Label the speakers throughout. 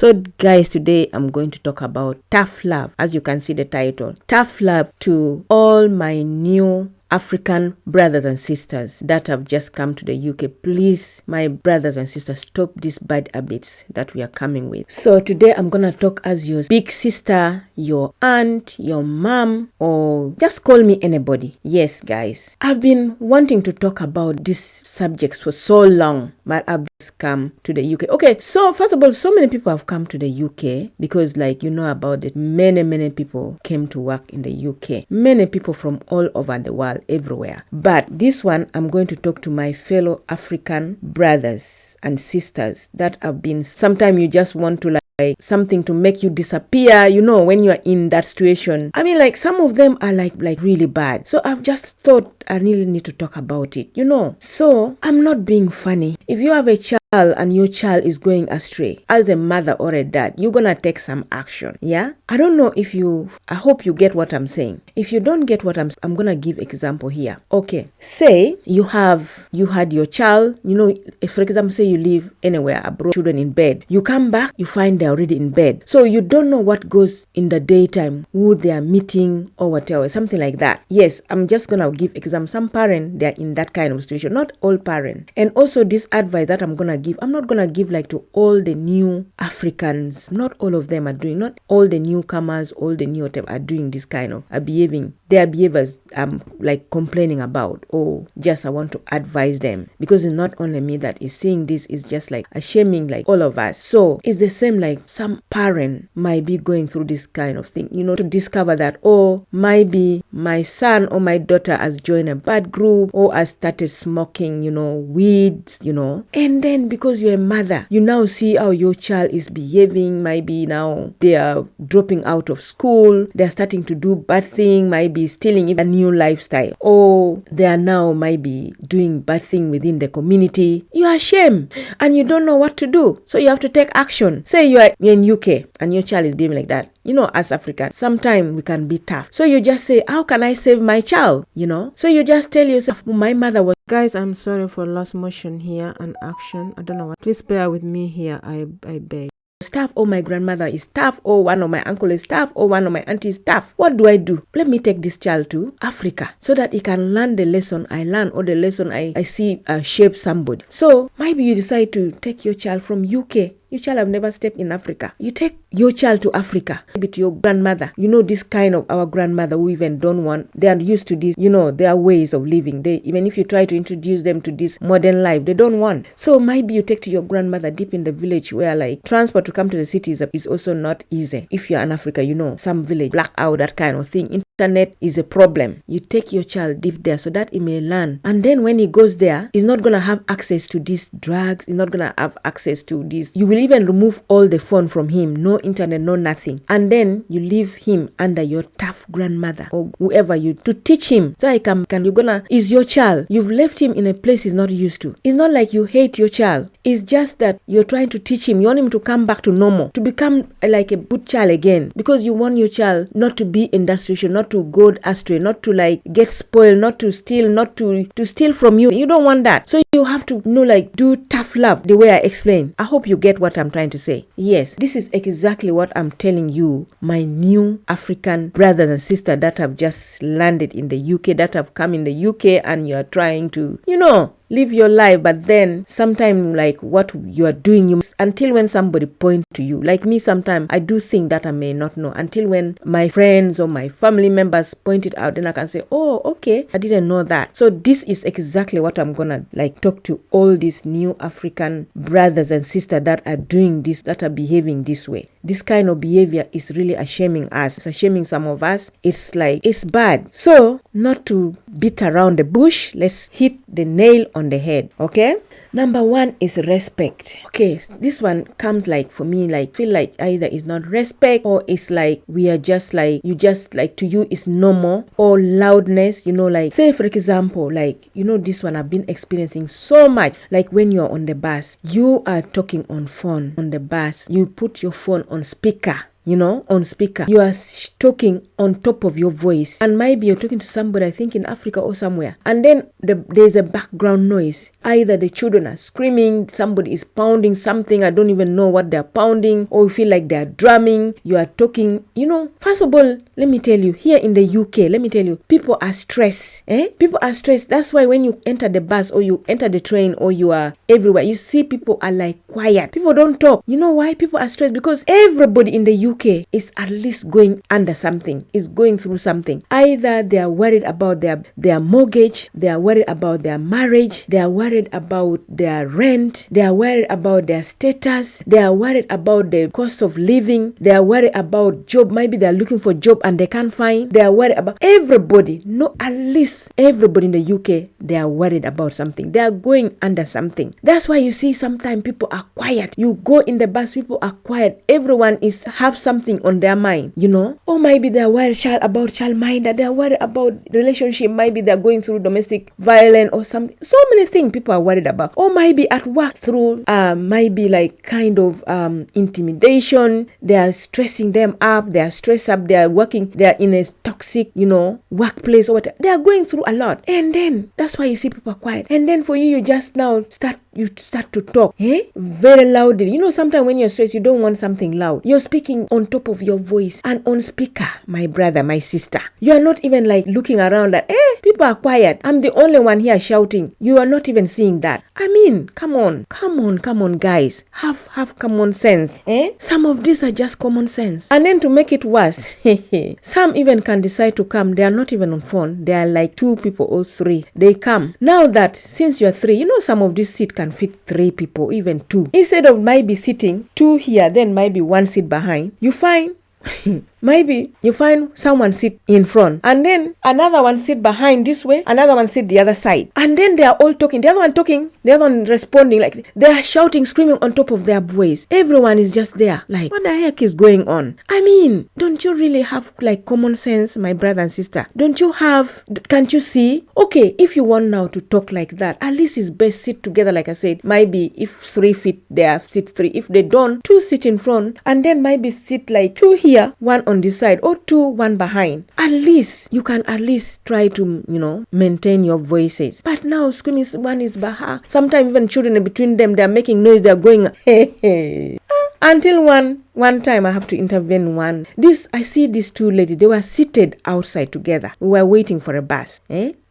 Speaker 1: So guys, today I'm going to talk about tough love. As you can see the title, tough love to all my new African brothers and sisters that have just come to the UK. Please, my brothers and sisters, stop these bad habits that we are coming with. So today I'm gonna talk as your big sister, your aunt, your mom, or just call me anybody. Yes, guys, I've been wanting to talk about these subjects for so long, but I've just come to the UK. Okay, so first of all, so many people have come to the UK because, like, you know about it, many people came to work in the UK. Many people from all over the world, everywhere. But this one, I'm going to talk to my fellow African brothers and sisters that have been, sometimes you just want to like something to make you disappear, you know, when you're in that situation. I mean, like, some of them are like really bad. So I've just thought I really need to talk about it, you know. So I'm not being funny. If you have a child and your child is going astray, as a mother or a dad, you're gonna take some action. Yeah, I don't know if I hope you get what I'm saying. If you don't get what I'm gonna give example here. Okay, say you had your child, you know, if, for example, say you live anywhere abroad, children in bed, you come back, you find they're already in bed, so you don't know what goes in the daytime, who they are meeting or whatever, something like that. Yes, I'm just gonna give example. Some parents, they're in that kind of situation, not all parents. And also this advice that I'm gonna give, I'm not gonna give like to all the new Africans. Not all of them are doing, not all the newcomers, all the new whatever are doing this kind of behaving. Their behaviors I'm like complaining about, or just I want to advise them, because it's not only me that is seeing this, is just like a shaming like all of us. So it's the same, like some parent might be going through this kind of thing, you know, to discover that, oh, maybe my son or my daughter has joined a bad group or has started smoking, you know, weed, you know. And then because you're a mother, you now see how your child is behaving. Maybe now they are dropping out of school, they're starting to do bad thing, maybe stealing even a new lifestyle, or they are now maybe doing bad thing within the community. You are ashamed and you don't know what to do, so you have to take action. Say you're in UK and your child is behaving like that. You know, as Africans, sometimes we can be tough. So you just say, how can I save my child? You know? So you just tell yourself, my mother was... Guys, I'm sorry for lost motion here and action. I don't know what. Please bear with me here, I beg. Staff, or my grandmother is tough, or one of my uncle is tough, or one of my auntie is tough. What do I do? Let me take this child to Africa so that he can learn the lesson I learn, or the lesson I see shape somebody. So maybe you decide to take your child from UK. Your child have never stepped in Africa. You take your child to Africa, maybe to your grandmother. You know, this kind of our grandmother who even don't want, they are used to this, you know, their ways of living. They, even if you try to introduce them to this modern life, they don't want. So maybe you take to your grandmother deep in the village where like transport to come to the cities is also not easy. If you're in Africa, you know, some village, black out, that kind of thing. Internet is a problem. You take your child deep there so that he may learn. And then when he goes there, he's not going to have access to these drugs. He's not going to have access to this. You will even remove all the phone from him. No internet, no nothing. And then you leave him under your tough grandmother or whoever you to teach him. So is your child. You've left him in a place he's not used to. It's not like you hate your child. It's just that you're trying to teach him. You want him to come back to normal, to become like a good child again, because you want your child not to be in that situation, not to go astray, not to like get spoiled, not to steal, not to steal from you. You don't want that. So you have to, you know, like do tough love the way I explained. I hope you get what I'm trying to say. Yes, this is exactly what I'm telling you, my new African brothers and sisters that have just landed in the UK, that have come in the UK, and you're trying to, you know, live your life, but then sometimes like what you are doing, you must, until when somebody point to you. Like me, sometimes I do think that I may not know until when my friends or my family members point it out, then I can say, oh, okay, I didn't know that. So this is exactly what I'm gonna like talk to all these new African brothers and sisters that are doing this, that are behaving this way. This kind of behavior is really shaming us. It's shaming some of us. It's like, it's bad. So not to beat around the bush, let's hit the nail on the head. Okay, number one is respect. Okay, this one comes like, for me, like feel like either it's not respect, or it's like we are just like, you just like, to you it's normal, or loudness, you know, like say for example, like, you know, this one I've been experiencing so much, like when you're on the bus, you are talking on phone on the bus, you put your phone on speaker. on speaker. You are talking on top of your voice, and maybe you're talking to somebody, I think in Africa or somewhere, and then there's a background noise. Either the children are screaming, somebody is pounding something, I don't even know what they're pounding, or you feel like they're drumming. You are talking, first of all, let me tell you, here in the UK, people are stressed. People are stressed. That's why when you enter the bus or you enter the train or you are everywhere, you see people are like quiet. People don't talk. You know why people are stressed? Because everybody in the UK is at least going under something, is going through something. Either they are worried about their mortgage, they are worried about their marriage, they are worried about their rent, they are worried about their status, they are worried about the cost of living, they are worried about job. Maybe they are looking for job and they can't find. They are worried about everybody. No, at least everybody in the UK, they are worried about something. They are going under something. That's why you see sometimes people are quiet. You go in the bus, people are quiet. Everyone have something on their mind, Or maybe they are worried about childminder. They are worried about relationship. Maybe they are going through domestic violence or something. So many things people are worried about. Or maybe at work through maybe like kind of intimidation. They are stressing them up. They are stressed up. They are working. They are in a toxic, workplace or whatever. They are going through a lot. And then that's why you see people are quiet. And then for you just now start to talk very loudly. Sometimes when you're stressed, you don't want something loud. You're speaking on top of your voice and on speaker, my brother, my sister. You are not even like looking around like, people are quiet. I'm the only one here shouting. You are not even seeing that. I mean, come on, guys. Have common sense. Some of these are just common sense. And then to make it worse, some even can decide to come. They are not even on phone. They are like 2 people or 3. They come. Now that since you're 3, some of this seat can fit 3 people, even 2. Instead of maybe sitting 2 here, then maybe 1 seat behind, you find maybe you find someone sit in front and then another one sit behind this way, another one sit the other side, and then they are all talking. The other one talking, the other one responding, like they are shouting, screaming on top of their voice. Everyone is just there like, what the heck is going on? I mean, don't you really have like common sense, my brother and sister? Can't you see? Okay, if you want now to talk like that, at least it's best sit together. Like I said, maybe if 3 feet there, sit 3. If they don't, 2 sit in front and then maybe sit like 2 here, 1 on this side, or 2, 1 behind. At least you can try to maintain your voices. But now screaming, one is baha. Sometimes even children in between them, they are making noise. They are going until one time I have to intervene. I see these 2 ladies. They were seated outside together. We were waiting for a bus.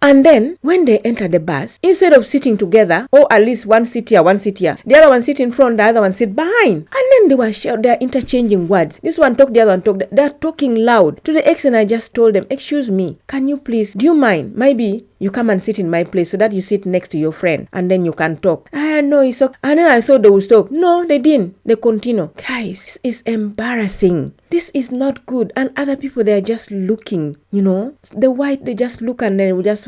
Speaker 1: And then when they enter the bus, instead of sitting together, or at least 1 sit here, 1 sit here, the other one sit in front, the other one sit behind. And then they are interchanging words. This one talk, the other one talk. They're talking loud. To the extent I just told them, excuse me, can you please, do you mind? Maybe you come and sit in my place so that you sit next to your friend and then you can talk. No, it's okay. And then I thought they would stop. No, they didn't. They continue. Guys, it's embarrassing. This is not good. And other people, they are just looking, the white, they just look and then we just,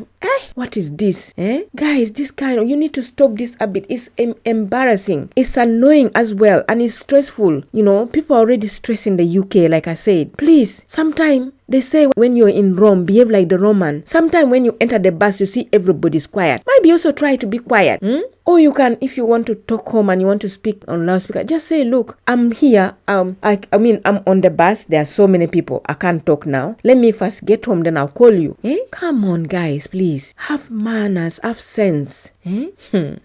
Speaker 1: what is this? Guys, this you need to stop this a bit. It's embarrassing. It's annoying as well. And it's stressful. People are already stressed in the UK, like I said. Please, sometime they say when you're in Rome, behave like the Roman. Sometimes when you enter the bus, you see everybody's quiet. Maybe also try to be quiet. Or you can, if you want to talk home and you want to speak on loudspeaker, just say, look, I'm here. I'm on the bus. There are so many people. I can't talk now. Let me first get home, then I'll call you. Come on, guys, please. Have manners, have sense. I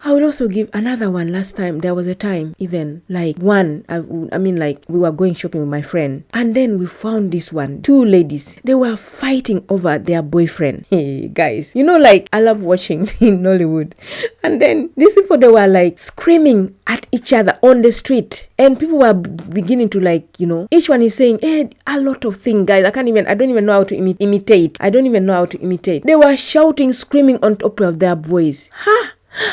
Speaker 1: will also give another one. Last time, there was a time, even like we were going shopping with my friend. And then we found this one, 2 ladies. They were fighting over their boyfriend. Hey, guys, I love watching in Nollywood. And then these people, they were like screaming at each other on the street. And people were beginning to each one is saying, a lot of things, guys. I don't even know how to imitate. I don't even know how to imitate. They were shouting, screaming on top of their voice.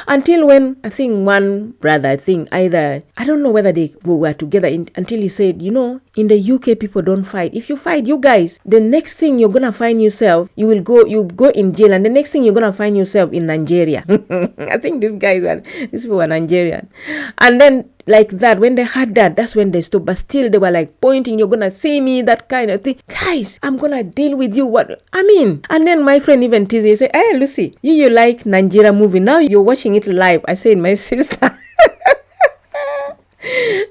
Speaker 1: Until when, I think one brother, I don't know whether they were together until he said, in the UK, people don't fight. If you fight, you guys, the next thing you're going to find yourself, you go in jail. And the next thing you're going to find yourself in Nigeria. I think these people were Nigerian. And then like that, when they had that's when they stopped. But still, they were like pointing, you're going to see me, that kind of thing. Guys, I'm going to deal with you. And then my friend even teased me, he said, hey, Lucy, you like Nigeria movie. Now you're watching it live. I said, my sister.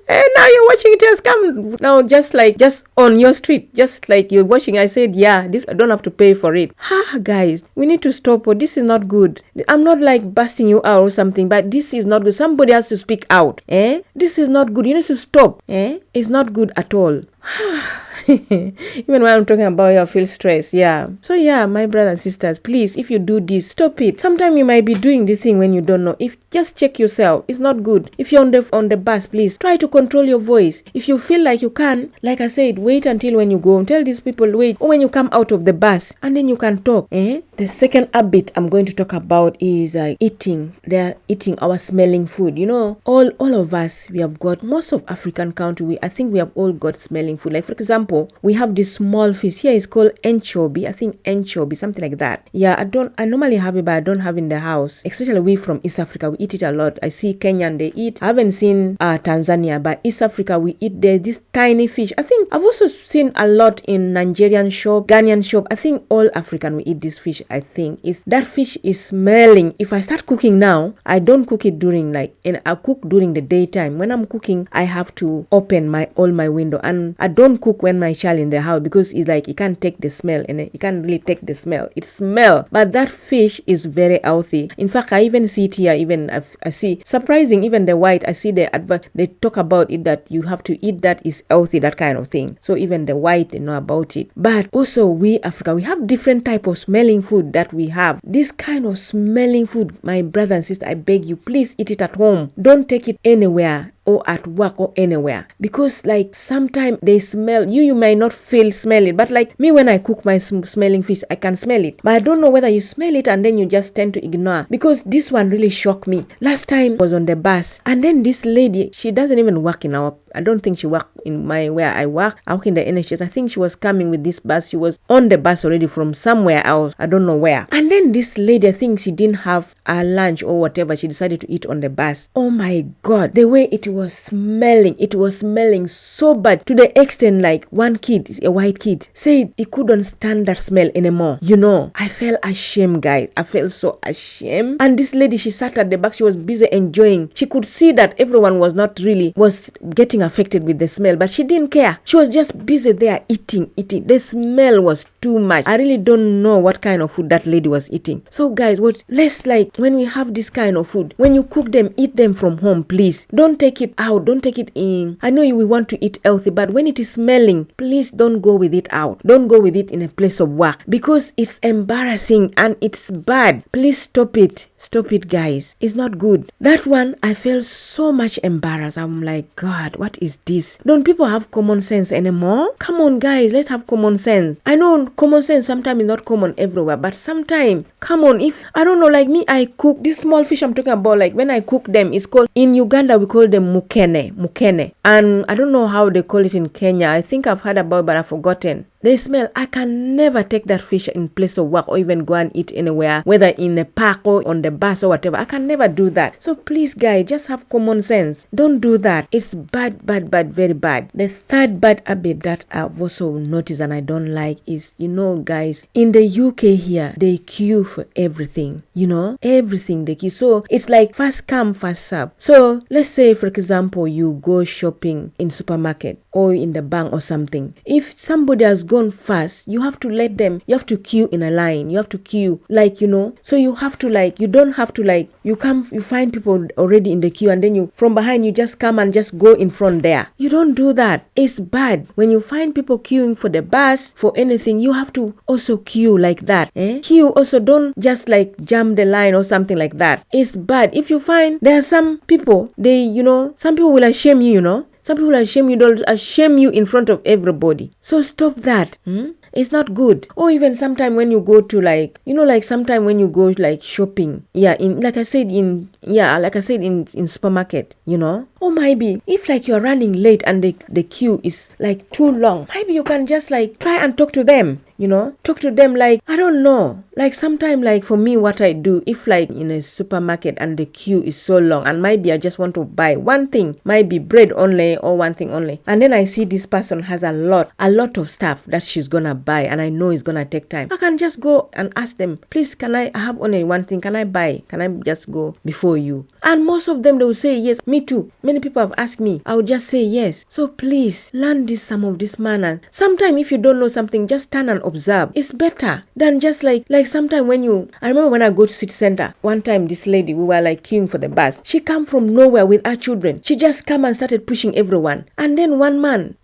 Speaker 1: And now you're watching it has come now, just on your street, just like you're watching. I said, yeah, this, I don't have to pay for it. Guys, we need to stop. This is not good. I'm not like busting you out or something, but this is not good. Somebody has to speak out. This is not good. You need to stop. It's not good at all. Even when I'm talking about it, I feel stressed. Yeah. So yeah, my brothers and sisters, please, if you do this, stop it. Sometimes you might be doing this thing when you don't know. If just check yourself, it's not good. If you're on the bus, please try to control your voice. If you feel like you can, like I said, wait until when you go and tell these people wait, or when you come out of the bus, and then you can talk. The second habit I'm going to talk about is eating. They're eating our smelling food. You know, all of us, we have got, most of African country, I think we have all got smelling food. Like for example, we have this small fish here. It's called anchovy. I think anchovy, something like that. Yeah, I normally have it, but I don't have it in the house. Especially we from East Africa, we eat it a lot. I see Kenyan, they eat. I haven't seen Tanzania, but East Africa, we eat this tiny fish. I think I've also seen a lot in Nigerian shop, Ghanaian shop. I think all African, we eat this fish. I think if that fish is smelling, if I start cooking now, I don't cook it during and I cook during the daytime. When I'm cooking, I have to open all my window, and I don't cook when my child in the house, because it's like he can't take the smell, and he can't really take the smell. It smell, but that fish is very healthy. In fact, I even see it here. Even I see, surprising, even the white, I see the advert, they talk about it, that you have to eat, that is healthy, that kind of thing. So even the white, they know about it. But also we Africa, we have different type of smelling food that we have. This kind of smelling food, my brother and sister, I beg you, please eat it at home. Don't take it anywhere or at work or anywhere, because like sometimes they smell, you might not smell it, but like me, when I cook my smelling fish, I can smell it, but I don't know whether you smell it and then you just tend to ignore, because this one really shocked me. Last time I was on the bus, and then this lady, she doesn't even work in I don't think she worked in where I work in the NHS. I think she was coming with this bus. She was on the bus already from somewhere else, I don't know where. And then this lady, I think she didn't have a lunch or whatever, she decided to eat on the bus. Oh my God, the way it was smelling so bad, to the extent like one kid, a white kid, said he couldn't stand that smell anymore. You know, I felt ashamed, guys. I felt so ashamed. And this lady, she sat at the back, she was busy enjoying. She could see that everyone was getting affected with the smell, but she didn't care. She was just busy there eating. The smell was too much. I really don't know what kind of food that lady was eating. So guys, let's like, when we have this kind of food, when you cook them, eat them from home, please. Don't take it out, don't take it in. I know we want to eat healthy, but when it is smelling, please don't go with it out. Don't go with it in a place of work, because it's embarrassing and it's bad. Please stop it, guys. It's not good. That one, I felt so much embarrassed. I'm like, God, what is this? Don't people have common sense anymore? Come on, guys, let's have common sense. I know common sense sometimes is not common everywhere, but sometimes, come on, if I don't know, like me, I cook this small fish I'm talking about, like when I cook them, it's called, in Uganda we call them mukene, and I don't know how they call it in Kenya. I think I've heard about it, but I've forgotten. They smell. I can never take that fish in place of work, or even go and eat anywhere, whether in a park or on the bus or whatever. I can never do that. So please, guys, just have common sense. Don't do that. It's bad, very bad. The third bad habit that I've also noticed and I don't like is, guys, in the UK here, they queue for everything. Everything they queue. So it's like first come, first serve. So let's say, for example, you go shopping in supermarket or in the bank or something. If somebody has gone fast, you have to let them, you have to queue in a line, you have to queue, so you have to you don't have to you find people already in the queue, and then you, from behind, you just come and just go in front there. You don't do that. It's bad. When you find people queuing for the bus, for anything, you have to also queue like that. Queue also, don't just jump the line or something like that. It's bad. If you find there are some people, some people will shame you, Some people shame you in front of everybody. So stop that. It's not good. Or even sometime when you go to sometime when you go shopping. Yeah, like I said in supermarket, Or maybe if you're running late and the queue is too long, maybe you can just try and talk to them. Talk to them I don't know. Sometime for me, what I do, if in a supermarket and the queue is so long, and maybe I just want to buy one thing, maybe bread only or one thing only, and then I see this person has a lot of stuff that she's gonna buy, and I know it's gonna take time, I can just go and ask them, please, can I have only one thing, can I buy, can I just go before you? And most of them, they will say yes. Me too. Many people have asked me. I would just say yes. So please learn some of this manners. Sometimes if you don't know something, just stand and observe. It's better than just like sometimes I remember when I go to city center, one time this lady, we were like queuing for the bus. She come from nowhere with her children. She just come and started pushing everyone. And then one man,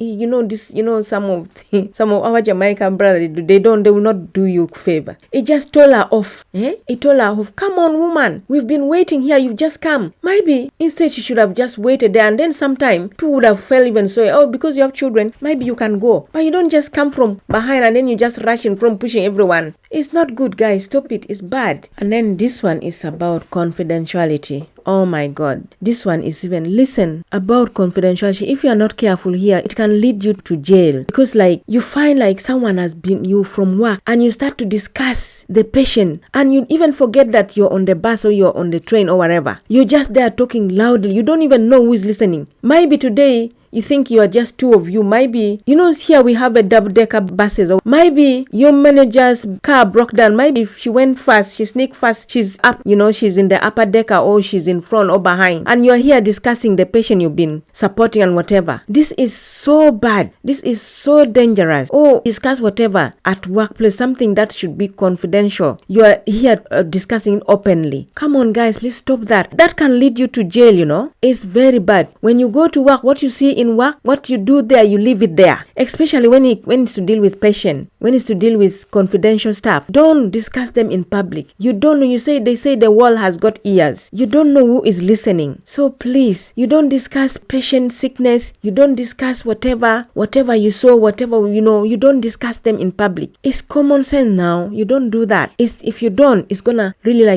Speaker 1: some of our Jamaican brothers, they will not do you favor. He just told her off. He told her off, come on woman, we've been waiting here, you've just come. Maybe instead she should have just waited there, and then sometime people would have felt even so, oh, because you have children, maybe you can go. But you don't just come from behind and then you just rush in from pushing everyone. It's not good, guys. Stop it. It's bad. And then this one is about confidentiality. Oh my God. This one is even, listen, about confidentiality. If you are not careful here, it can lead you to jail. Because you find someone has been you from work and you start to discuss the patient and you even forget that you're on the bus or you're on the train or whatever. You're just there talking loudly. You don't even know who is listening. Maybe today, you think you are just two of you. Maybe, here we have a double-decker buses. Or maybe your manager's car broke down. Maybe if she went fast, she sneaked fast, she's up, she's in the upper decker or she's in front or behind. And you're here discussing the patient you've been supporting and whatever. This is so bad. This is so dangerous. Or discuss whatever at workplace, something that should be confidential. You are here discussing openly. Come on, guys, please stop that. That can lead you to jail, It's very bad. When you go to work, what you see in work, what you do there, you leave it there. Especially when it's to deal with patient, when it's to deal with confidential stuff. Don't discuss them in public. You don't know. They say the world has got ears. You don't know who is listening. So please, you don't discuss patient sickness. You don't discuss whatever you saw, whatever you don't discuss them in public. It's common sense now. You don't do that. If you don't, it's gonna really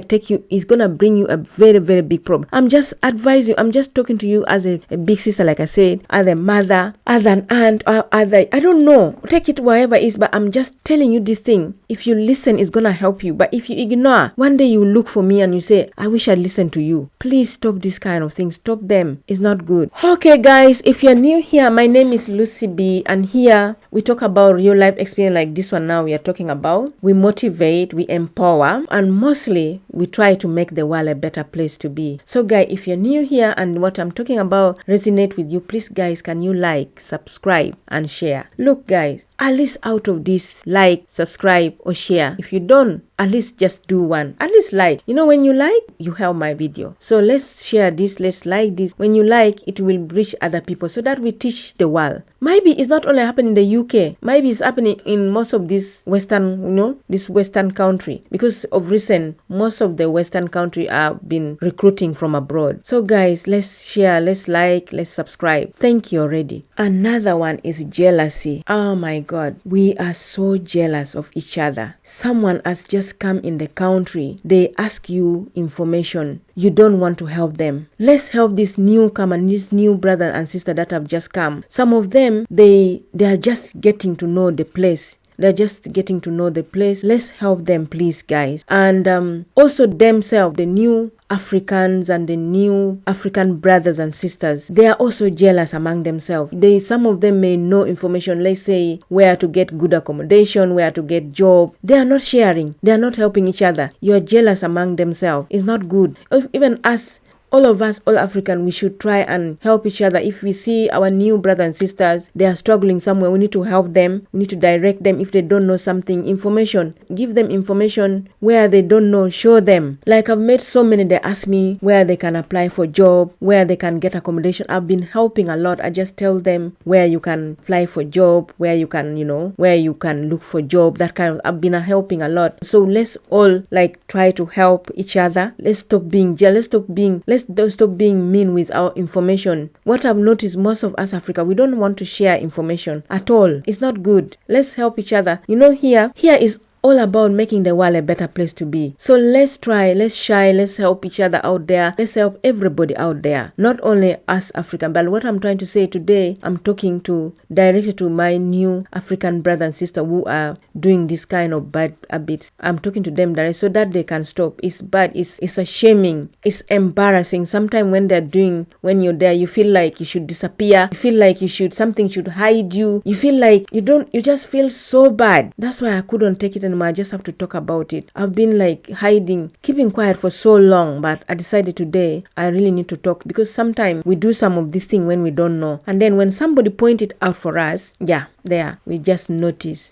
Speaker 1: it's gonna bring you a very, very big problem. I'm just advising you. I'm just talking to you as a big sister, like I said, as a mother, as an aunt, or I don't know. Take it wherever it is, but I'm just telling you this thing. If you listen, it's gonna help you. But if you ignore, one day you look for me and you say, I wish I listened to you. Please stop this kind of things. Stop them. It's not good. Okay, guys, if you're new here, my name is Lucy B, and here we talk about real life experience like this one now we are talking about. We motivate, we empower, and mostly we try to make the world a better place to be. So, guys, if you're new here and what I'm talking about resonate with you, please, guys, can you like, subscribe, and share? Look, guys, at least out of this, like, subscribe, or share. If you don't, at least just do one. At least like. When you like, you help my video. So let's share this. Let's like this. When you like, it will reach other people so that we teach the world. Maybe it's not only happening in the UK. Maybe it's happening in most of this Western, this Western country. Because of recent, most of the Western country have been recruiting from abroad. So guys, let's share, let's like, let's subscribe. Thank you already. Another one is jealousy. Oh my God. We are so jealous of each other. Someone has just come in the country. They ask you information. You don't want to help them. Let's help this newcomer, this new brother and sister that have just come. Some of them, they are just getting to know the place. They're just getting to know the place. Let's help them, please, guys. And also themselves, the new Africans and the new African brothers and sisters, they are also jealous among themselves. Some of them may know information, let's say where to get good accommodation, where to get job. They are not sharing. They are not helping each other. You are jealous among themselves. It's not good. Even us, all of us, all African, we should try and help each other. If we see our new brothers and sisters, they are struggling somewhere, we need to help them. We need to direct them. If they don't know something, information, give them information. Where they don't know, show them. Like I've met so many, they ask me where they can apply for job, where they can get accommodation. I've been helping a lot. I just tell them where you can apply for job, where you can, where you can look for job, that kind of, I've been helping a lot. So let's all try to help each other. Let's stop being jealous. Let's stop being mean with our information. What I've noticed, most of us Africa, we don't want to share information at all. It's not good. Let's help each other. Here is all about making the world a better place to be. So let's try, let's share, let's help each other out there. Let's help everybody out there. Not only us African, but what I'm trying to say today, I'm talking directly to my new African brother and sister who are doing this kind of bad habits. I'm talking to them directly so that they can stop. It's bad. It's a shaming. It's embarrassing. Sometimes when you're there, you feel like you should disappear. You feel like something should hide you. You feel like you just feel so bad. That's why I couldn't take it I just have to talk about it. I've been like hiding, keeping quiet for so long, but I decided today I really need to talk, because sometimes we do some of this thing when we don't know. And then when somebody point it out for us, we just notice.